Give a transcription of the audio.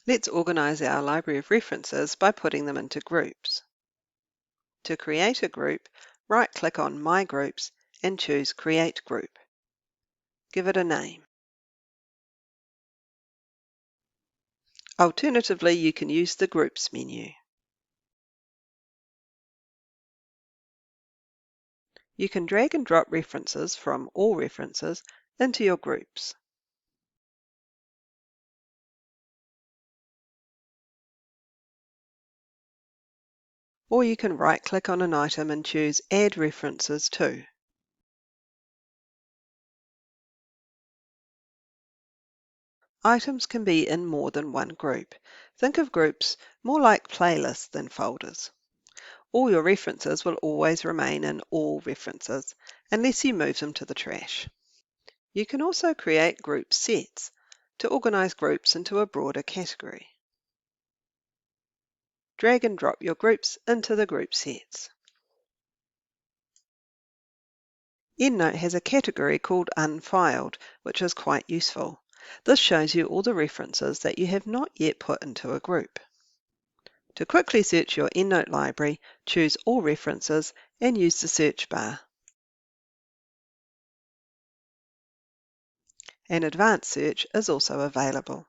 Let's organise our library of references by putting them into groups. To create a group, right-click on My Groups and choose Create Group. Give it a name. Alternatively, you can use the Groups menu. You can drag and drop references from All References into your groups. Or you can right-click on an item and choose Add References to. Items can be in more than one group. Think of groups more like playlists than folders. All your references will always remain in All References unless you move them to the trash. You can also create group sets to organise groups into a broader category. Drag and drop your groups into the group sets. EndNote has a category called Unfiled, which is quite useful. This shows you all the references that you have not yet put into a group. To quickly search your EndNote library, choose All References and use the search bar. An advanced search is also available.